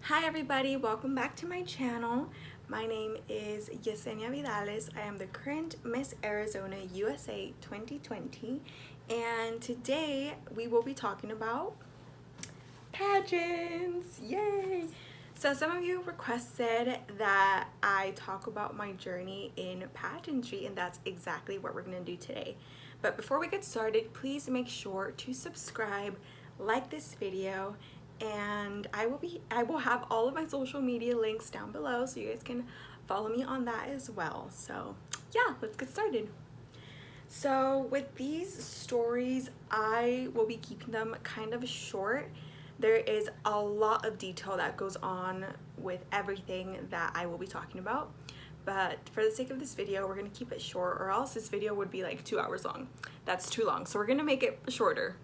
Hi everybody, welcome back to my channel. My name is Yesenia Vidales. I am the current Miss Arizona USA 2020 and today we will be talking about pageants. Yay! So some of you requested that I talk about my journey in pageantry, and that's exactly what we're going to do today. But before we get started, please make sure to subscribe, like this video, and I will have all of my social media links down below so you guys can follow me on that as well. So yeah, let's get started. So with these stories, I will be keeping them kind of short. There is a lot of detail that goes on with everything that I will be talking about, but for the sake of this video, we're gonna keep it short, or else this video would be like 2 hours long. That's too long, so we're gonna make it shorter.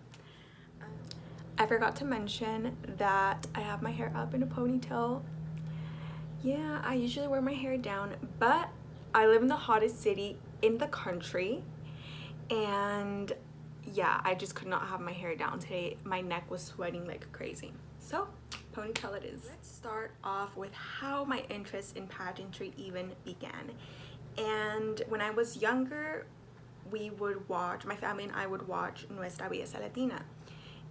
I forgot to mention that I have my hair up in a ponytail. Yeah, I usually wear my hair down, but I live in the hottest city in the country, and yeah, I just could not have my hair down today. My neck was sweating like crazy. So, ponytail it is. Let's start off with how my interest in pageantry even began. And when I was younger, my family and I would watch Nuestra Belleza Latina.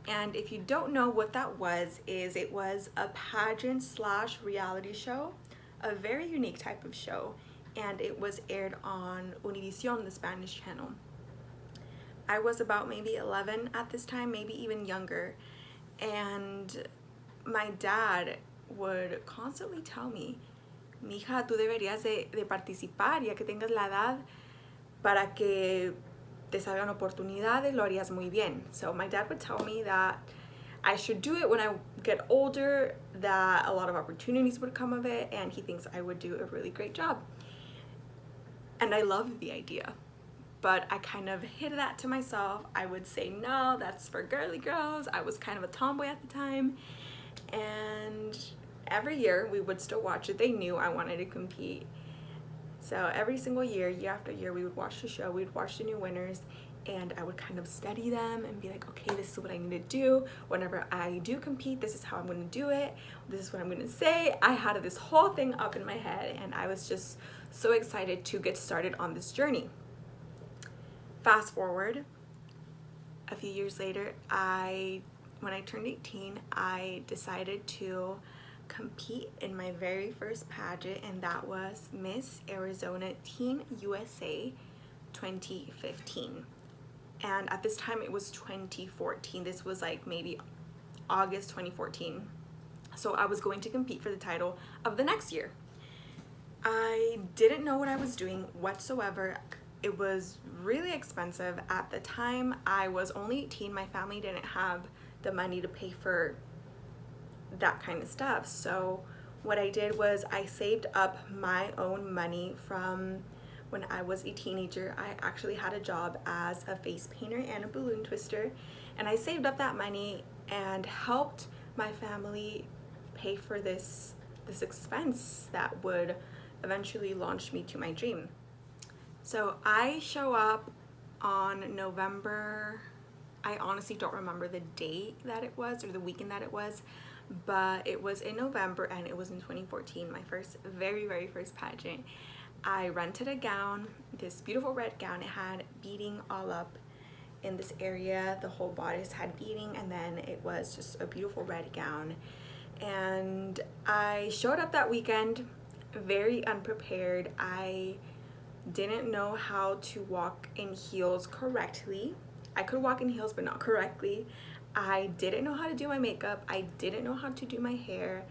And if you don't know what that was, it was a pageant / reality show, a very unique type of show, and it was aired on Univision, the Spanish channel. I was about maybe 11 at this time, maybe even younger, and my dad would constantly tell me, mija, tú deberías de participar, ya que tengas la edad, para que te salgan oportunidades, lo harías muy bien. So my dad would tell me that I should do it when I get older, that a lot of opportunities would come of it, and he thinks I would do a really great job. And I loved the idea, but I kind of hid that to myself. I would say, no, that's for girly girls. I was kind of a tomboy at the time, and every year we would still watch it. They knew I wanted to compete. So every single year, year after year, we would watch the show, we'd watch the new winners, and I would kind of study them and be like, okay, this is what I need to do. Whenever I do compete, this is how I'm gonna do it. This is what I'm gonna say. I had this whole thing up in my head, and I was just so excited to get started on this journey. Fast forward, a few years later, when I turned 18, I decided to compete in my very first pageant, and that was Miss Arizona Teen USA 2015. And at this time it was 2014. This was like maybe August 2014. So I was going to compete for the title of the next year. I didn't know what I was doing whatsoever. It was really expensive. At the time, I was only 18. My family didn't have the money to pay for that kind of stuff. So what I did was I saved up my own money from when I was a teenager. I actually had a job as a face painter and a balloon twister, and I saved up that money and helped my family pay for this expense that would eventually launch me to my dream. So I show up on November, I honestly don't remember the date that it was or the weekend that it was, but it was in November, and it was in 2014, my very first pageant. I rented a gown, this beautiful red gown. It had beading all up in this area. The whole bodice had beading, and then it was just a beautiful red gown. And I showed up that weekend very unprepared. I didn't know how to walk in heels correctly. I could walk in heels, but not correctly. I didn't know how to do my makeup. I didn't know how to do my hair,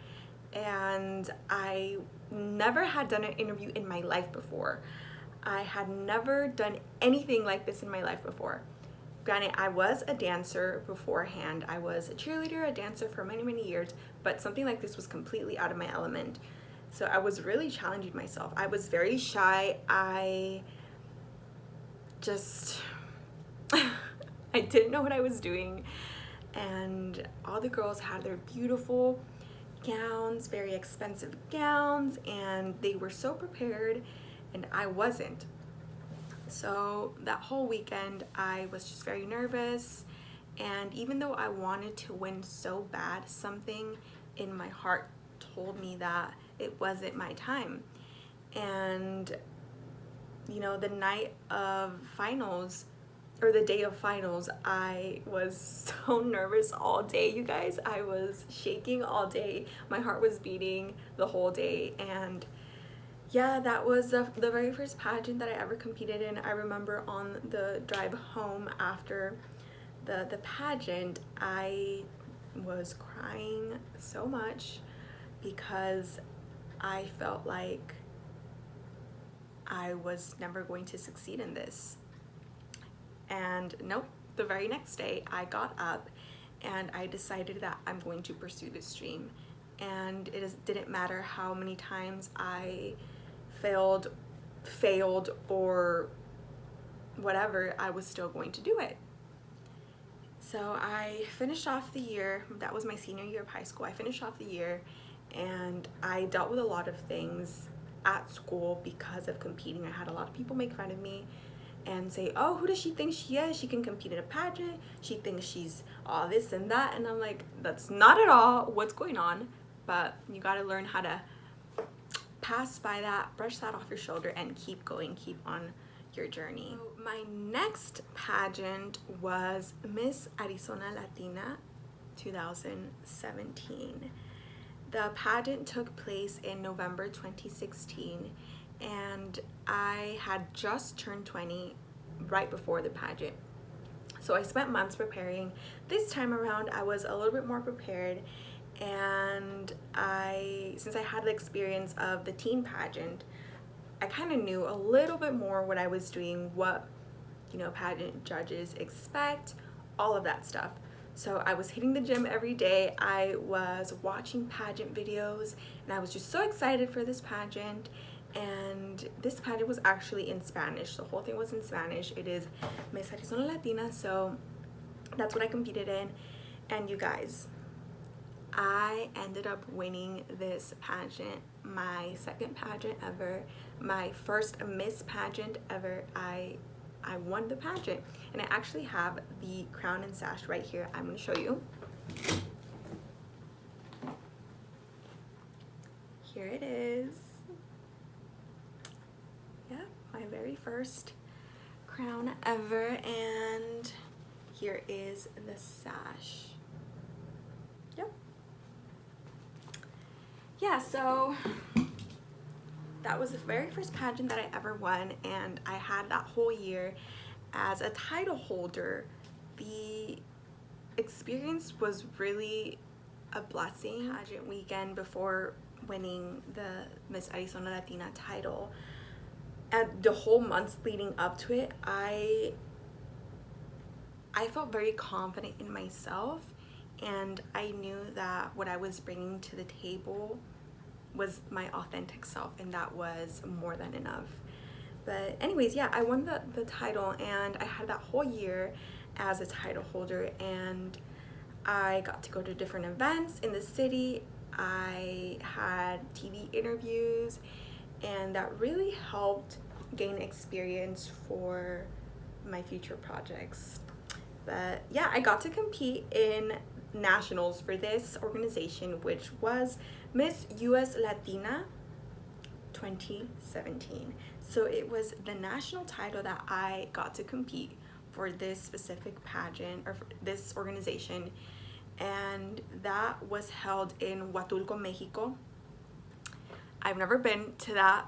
and I never had done an interview in my life before. I had never done anything like this in my life before. Granted, I was a dancer beforehand. I was a cheerleader, a dancer for many years, but something like this was completely out of my element. So I was really challenging myself. I was very shy. I didn't know what I was doing. And all the girls had their beautiful gowns, very expensive gowns, and they were so prepared, and I wasn't. So that whole weekend I was just very nervous, and even though I wanted to win so bad, something in my heart told me that it wasn't my time. And you know, the night of finals, or the day of finals, I was so nervous all day, you guys. I was shaking all day. My heart was beating the whole day. And yeah, that was the very first pageant that I ever competed in. I remember on the drive home after the pageant, I was crying so much because I felt like I was never going to succeed in this. And nope, the very next day I got up and I decided that I'm going to pursue this dream. And didn't matter how many times I failed, or whatever, I was still going to do it. So I finished off the year. That was my senior year of high school. I finished off the year and I dealt with a lot of things at school because of competing. I had a lot of people make fun of me and say, oh, who does she think she is? She can compete in a pageant. She thinks she's all this and that. And I'm like, that's not at all what's going on. But you got to learn how to pass by that, brush that off your shoulder, and keep going, keep on your journey. So my next pageant was Miss Arizona Latina 2017. The pageant took place in November 2016, and I had just turned 20 right before the pageant. So I spent months preparing. This time around, I was a little bit more prepared, and since I had the experience of the teen pageant, I kind of knew a little bit more what I was doing, what, you know, pageant judges expect, all of that stuff. So I was hitting the gym every day. I was watching pageant videos, and I was just so excited for this pageant. And this pageant was actually in Spanish. The whole thing was in Spanish. It is Miss Arizona Latina, so that's what I competed in. And you guys, I ended up winning this pageant, my second pageant ever, my first Miss pageant ever. I won the pageant, and I actually have the crown and sash right here. I'm going to show you. Here it is. Yeah, my very first crown ever, and here is the sash. Yep. Yeah, so that was the very first pageant that I ever won, and I had that whole year as a title holder. The experience was really a blessing. Pageant weekend before winning the Miss Arizona Latina title, and the whole months leading up to it, I felt very confident in myself, and I knew that what I was bringing to the table was my authentic self, and that was more than enough. But anyways, yeah, I won the title, and I had that whole year as a title holder, and I got to go to different events in the city. I had TV interviews, and that really helped gain experience for my future projects. But yeah, I got to compete in nationals for this organization, which was Miss US Latina 2017. So it was the national title that I got to compete for this specific pageant, or for this organization, and that was held in Huatulco, Mexico. I've never been to that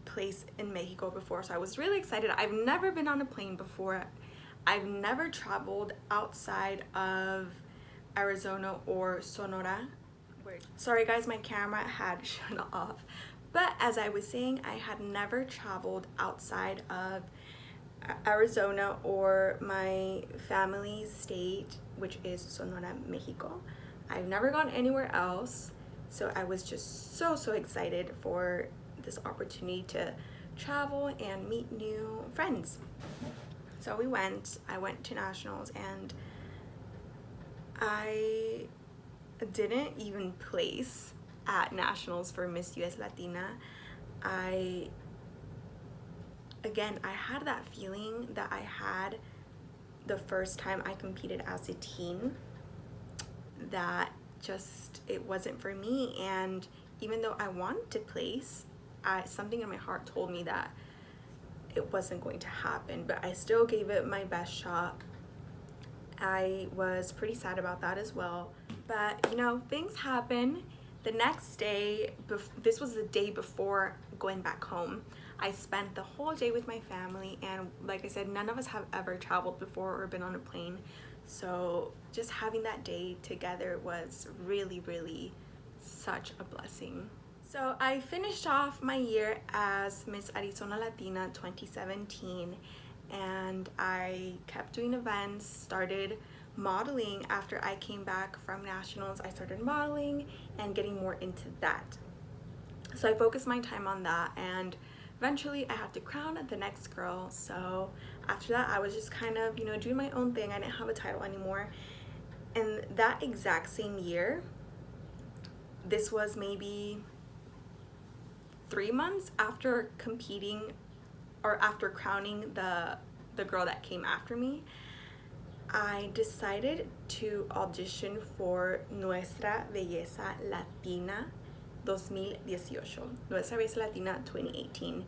place in Mexico before, so I was really excited. I've never been on a plane before. I've never traveled outside of Arizona or Sonora. Sorry guys, my camera had shut off. But as I was saying, I had never traveled outside of Arizona or my family's state, which is Sonora, Mexico. I've never gone anywhere else, so I was just so excited for this opportunity to travel and meet new friends. So I went to nationals, and I didn't even place at nationals for Miss US Latina. I had that feeling that I had the first time I competed as a teen, that it wasn't for me. And even though I wanted to place, something in my heart told me that it wasn't going to happen, but I still gave it my best shot. I was pretty sad about that as well, but you know, things happen. The next day, this was the day before going back home, I spent the whole day with my family, and like I said, none of us have ever traveled before or been on a plane, so just having that day together was really, really such a blessing. So I finished off my year as Miss Arizona Latina 2017, and I kept doing events, started modeling after I came back from nationals. I started modeling and getting more into that. So I focused my time on that, and eventually I had to crown the next girl. So after that, I was just kind of, you know, doing my own thing. I didn't have a title anymore. And that exact same year, this was maybe 3 months after competing, or after crowning the girl that came after me, I decided to audition for Nuestra Belleza Latina 2018, Nuestra Belleza Latina 2018.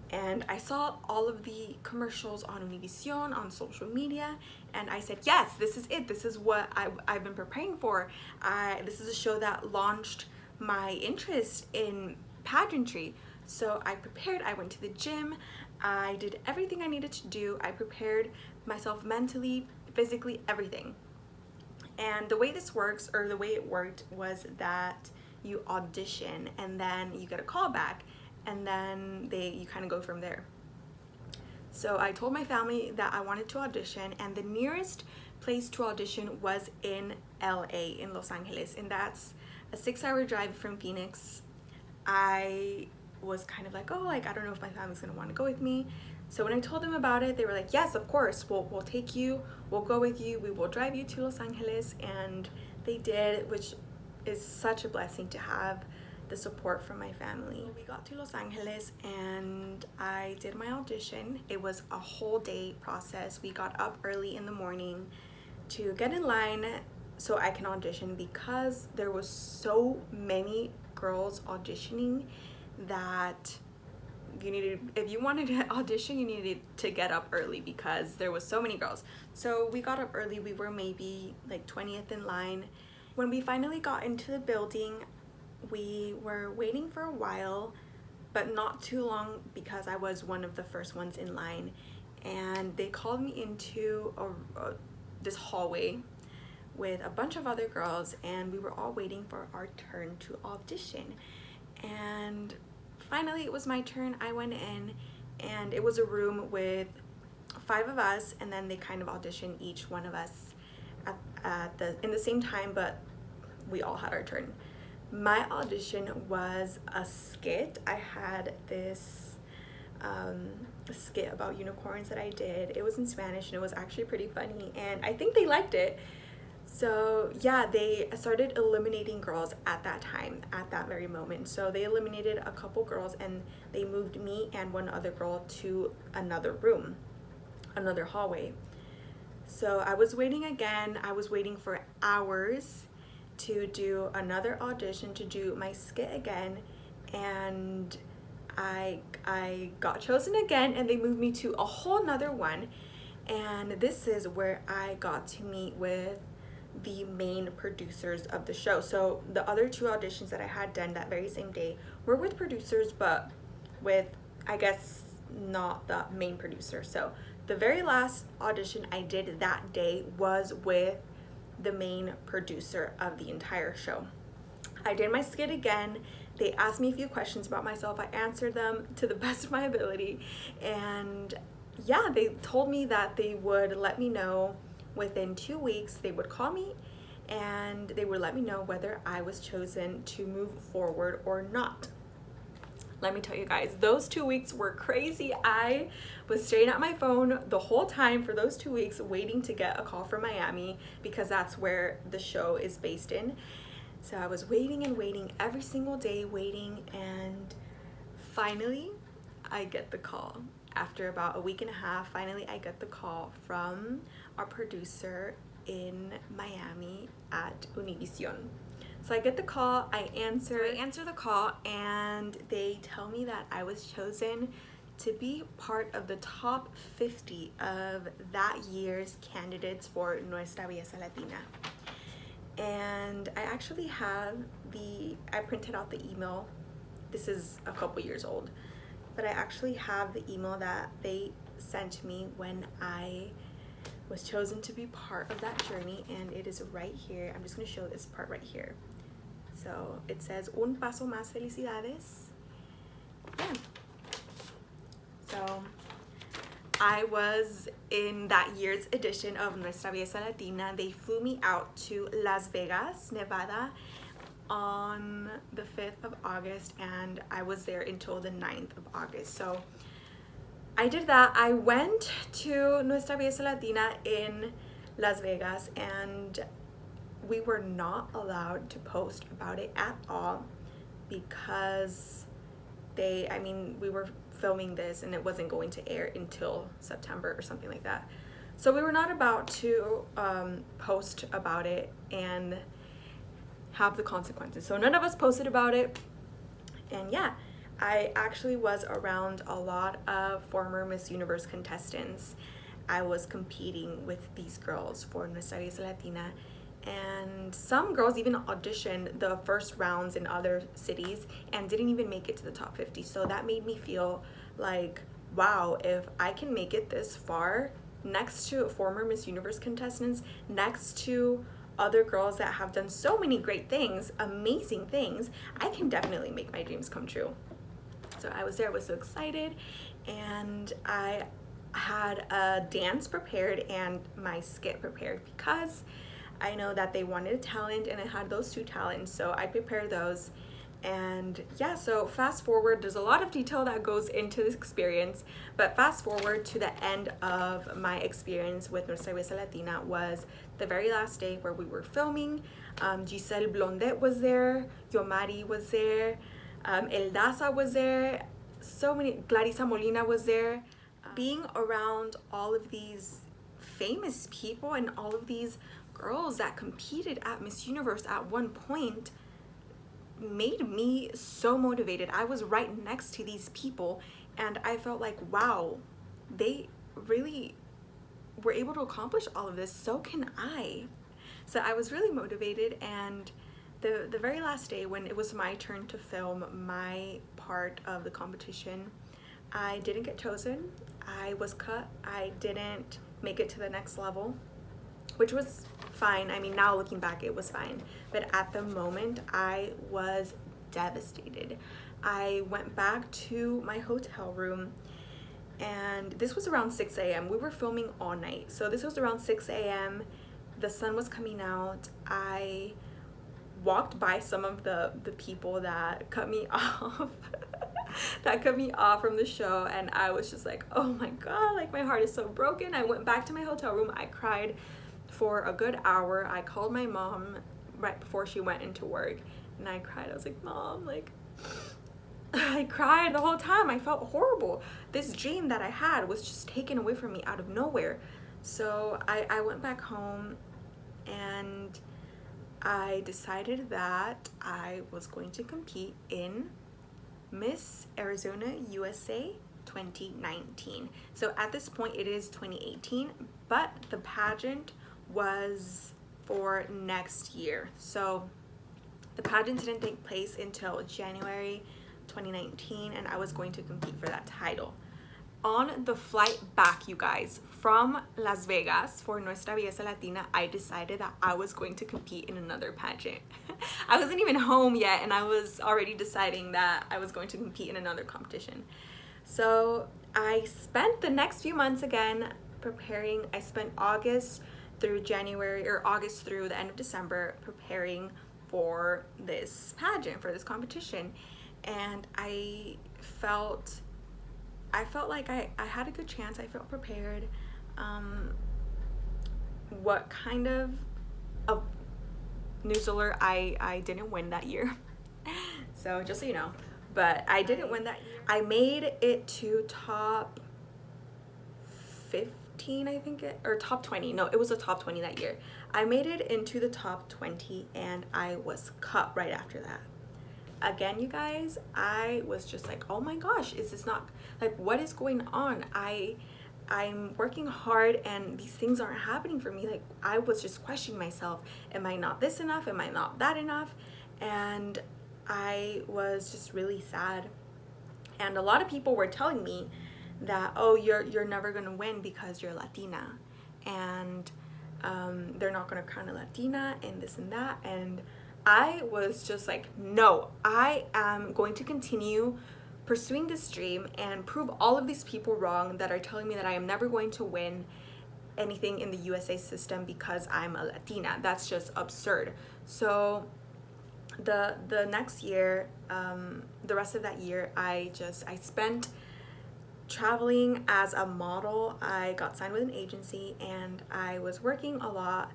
And I saw all of the commercials on Univision, on social media, and I said, yes, this is it. This is what I've been preparing for. This is a show that launched my interest in pageantry. So I prepared, I went to the gym, I did everything I needed to do. I prepared myself mentally, physically, everything. And the way this works, or the way it worked, was that you audition and then you get a call back, and then you kind of go from there. So I told my family that I wanted to audition, and the nearest place to audition was in LA, in Los Angeles, and that's a 6-hour drive from Phoenix. I was kind of like, oh, like, I don't know if my family's gonna want to go with me. So when I told them about it, they were like, yes, of course, we'll take you, we'll go with you, we will drive you to Los Angeles. And they did, which is such a blessing to have the support from my family. We got to Los Angeles and I did my audition. It was a whole day process. We got up early in the morning to get in line so I can audition, because there was so many girls auditioning that you needed, if you wanted to audition, you needed to get up early because there was so many girls. So we got up early. We were maybe like 20th in line. When we finally got into the building, we were waiting for a while, but not too long, because I was one of the first ones in line, and they called me into this hallway with a bunch of other girls, and we were all waiting for our turn to audition. And finally it was my turn. I went in, and it was a room with 5 of us, and then they kind of auditioned each one of us in the same time, but we all had our turn. My audition was a skit. I had this skit about unicorns that I did. It was in Spanish, and it was actually pretty funny, and I think they liked it. So yeah, they started eliminating girls at that time, at that very moment. So they eliminated a couple girls, and they moved me and one other girl to another room, another hallway. So I was waiting again. I was waiting for hours to do another audition, to do my skit again, and I got chosen again, and they moved me to a whole nother one. And this is where I got to meet with the main producers of the show. So the other 2 auditions that I had done that very same day were with producers, but with, I guess, not the main producer. So the very last audition I did that day was with the main producer of the entire show. I did my skit again. They asked me a few questions about myself. I answered them to the best of my ability, and yeah, they told me that they would let me know within 2 weeks. They would call me and they would let me know whether I was chosen to move forward or not. Let me tell you guys, those 2 weeks were crazy. I was staring at my phone the whole time for those 2 weeks, waiting to get a call from Miami, because that's where the show is based in. So I was waiting and waiting every single day, waiting, and finally I get the call. After about a week and a half, finally I get the call from our producer in Miami at Univision. So I get the call, I answer the call, and they tell me that I was chosen to be part of the top 50 of that year's candidates for Nuestra Belleza Latina. And I actually have I printed out the email. This is a couple years old, but I actually have the email that they sent me when I was chosen to be part of that journey, and it is right here. I'm just going to show this part right here. So it says, un paso más felicidades. Yeah. So I was in that year's edition of Nuestra Belleza Latina. They flew me out to Las Vegas, Nevada on the 5th of August, and I was there until the 9th of August. So I did that. I went to Nuestra Belleza Latina in Las Vegas, and we were not allowed to post about it at all because we were filming this and it wasn't going to air until September or something like that. So we were not about to post about it and have the consequences. So none of us posted about it. And yeah, I actually was around a lot of former Miss Universe contestants. I was competing with these girls for Nuestra Belleza Latina, and some girls even auditioned the first rounds in other cities and didn't even make it to the top 50. So that made me feel like, wow, if I can make it this far next to former Miss Universe contestants, next to other girls that have done so many great things, amazing things, I can definitely make my dreams come true. So I was there, I was so excited, and I had a dance prepared and my skit prepared because I know that they wanted a talent and I had those two talents, so I prepared those. And yeah, so fast forward, there's a lot of detail that goes into this experience, but fast forward to the end of my experience with Nuestra Belleza Latina was the very last day where we were filming. Giselle Blondet was there, Yomari was there, Eldaza was there, so many, Clarissa Molina was there. Being around all of these famous people and all of these girls that competed at Miss Universe at one point made me so motivated. I was right next to these people and I felt like, wow, they really were able to accomplish all of this, so can I. So I was really motivated, and the very last day when it was my turn to film my part of the competition, I didn't get chosen. I was cut. I didn't make it to the next level, which was fine. I mean, now looking back, it was fine. But at the moment, I was devastated. I went back to my hotel room, and this was around 6 a.m. We were filming all night. So this was around 6 a.m. The sun was coming out. I walked by some of the people that cut me off that cut me off from the show, and I was just like, oh my god, like my heart is so broken. I went back to my hotel room. I cried for a good hour. I called my mom right before she went into work, and I cried. I was like, Mom, like, I cried the whole time. I felt horrible. This dream that I had was just taken away from me out of nowhere. So I went back home and I decided that I was going to compete in Miss Arizona USA 2019. So at this point it is 2018, but the pageant was for next year. So the pageant didn't take place until January 2019, and I was going to compete for that title. On the flight back, you guys, from Las Vegas for Nuestra Belleza Latina, I decided that I was going to compete in another pageant. I wasn't even home yet, and I was already deciding that I was going to compete in another competition. So I spent the next few months again preparing. I spent August through January, or August through the end of December, preparing for this pageant, for this competition. And I felt like I had a good chance. I felt prepared. What kind of news alert, I didn't win that year. So just so you know, but I didn't win that year. I made it to top 15, I think, or top 20. No, it was a top 20 that year. I made it into the top 20 and I was cut right after that. Again, you guys, I was just like, oh my gosh, is this not, like, what is going on? I'm working hard and these things aren't happening for me. Like, I was just questioning myself. Am I not this enough? Am I not that enough? And I was just really sad. And a lot of people were telling me that, oh, you're never gonna win because you're Latina, and they're not gonna crown a Latina and this and that. And I was just like, no, I am going to continue pursuing this dream and prove all of these people wrong that are telling me that I am never going to win anything in the USA system because I'm a Latina. That's just absurd. So the next year, the rest of that year, I spent traveling as a model. I got signed with an agency and I was working a lot.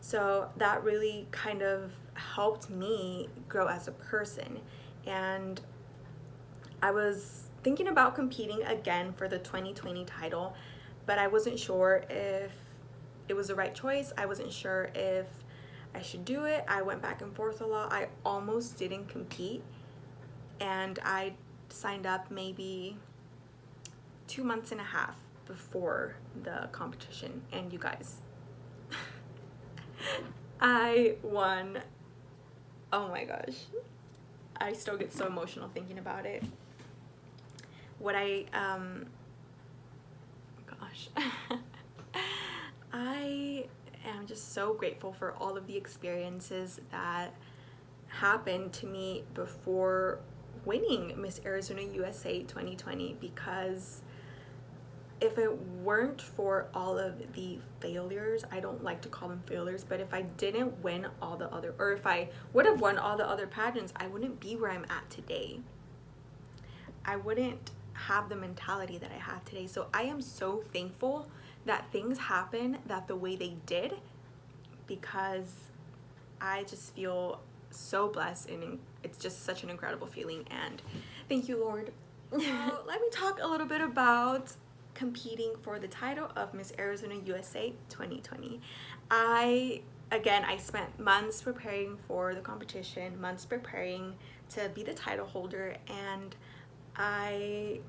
So that really kind of helped me grow as a person. And I was thinking about competing again for the 2020 title, but I wasn't sure if it was the right choice. I wasn't sure if I should do it. I went back and forth a lot. I almost didn't compete, and I signed up maybe 2.5 months before the competition. And you guys, I won. Oh my gosh, I still get so emotional thinking about it. What gosh, I am just so grateful for all of the experiences that happened to me before winning Miss Arizona USA 2020, because if it weren't for all of the failures, I don't like to call them failures, but if I didn't win all the other, or if I would have won all the other pageants, I wouldn't be where I'm at today. I wouldn't have the mentality that I have today. So I am so thankful that things happen that the way they did, because I just feel so blessed, and it's just such an incredible feeling. And thank you, Lord. So let me talk a little bit about competing for the title of Miss Arizona USA 2020. I spent months preparing for the competition, months preparing to be the title holder, and I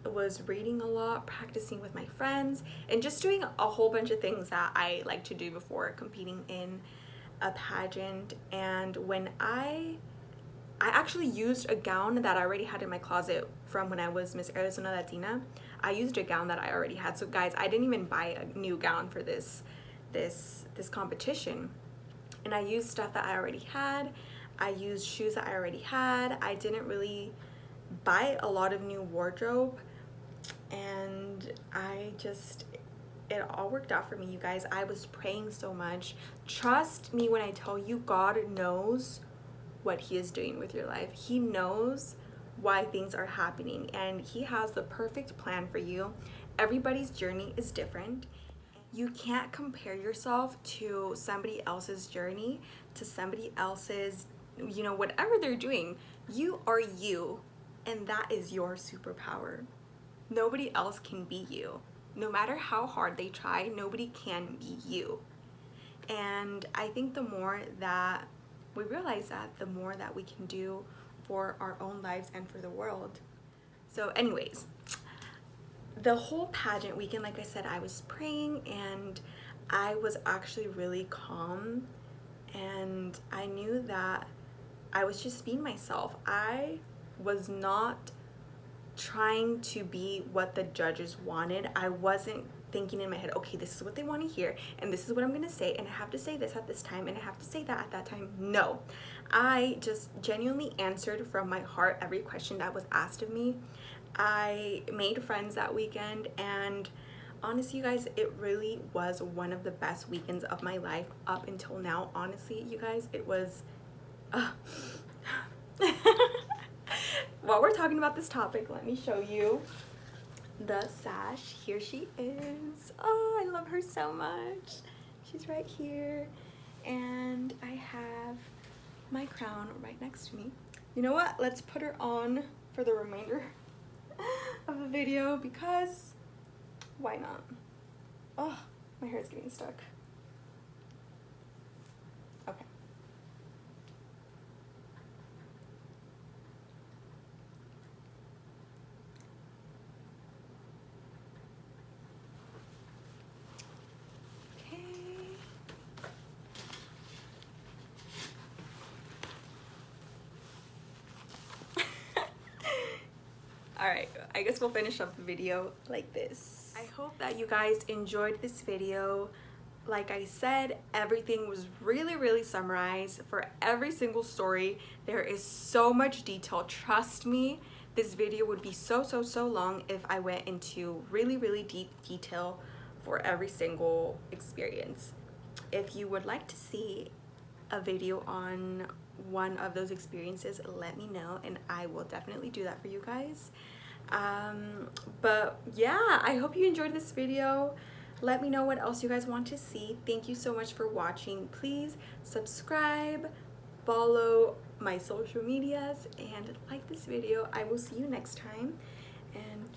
was reading a lot, practicing with my friends, and just doing a whole bunch of things that I like to do before competing in a pageant. And when I actually used a gown that I already had in my closet from when I was Miss Arizona Latina. I used a gown that I already had. So guys, I didn't even buy a new gown for this competition. And I used stuff that I already had. I used shoes that I already had. I didn't really buy a lot of new wardrobe. And it all worked out for me, you guys. I was praying so much. Trust me when I tell you, God knows what He is doing with your life. He knows why things are happening, and He has the perfect plan for you. Everybody's journey is different. You can't compare yourself to somebody else's journey, to somebody else's, whatever they're doing. You are you, and that is your superpower. Nobody else can be you. No matter how hard they try, nobody can be you. And I think the more that we realize that, the more that we can do for our own lives and for the world. So anyways, the whole pageant weekend, like I said, I was praying and I was actually really calm, and I knew that I was just being myself. I was not trying to be what the judges wanted. I wasn't thinking in my head, okay, this is what they want to hear, and this is what I'm going to say, and I have to say this at this time, and I have to say that at that time. No, I just genuinely answered from my heart every question that was asked of me. I made friends that weekend, and honestly, you guys, it really was one of the best weekends of my life up until now. Honestly, you guys, it was while we're talking about this topic, let me show you the sash. Here she is. Oh, I love her so much. She's right here, and I have my crown right next to me. You know what? Let's put her on for the remainder of the video, because why not? Oh, my hair is getting stuck. Okay. Alright, I guess we'll finish up the video like this. I hope that you guys enjoyed this video. Like I said, everything was really summarized for every single story. There is so much detail. Trust me, this video would be so long if I went into really deep detail for every single experience. If you would like to see a video on one of those experiences, let me know and I will definitely do that for you guys. But yeah, I hope you enjoyed this video. Let me know what else you guys want to see. Thank you so much for watching. Please subscribe, follow my social medias, and like this video. I will see you next time, and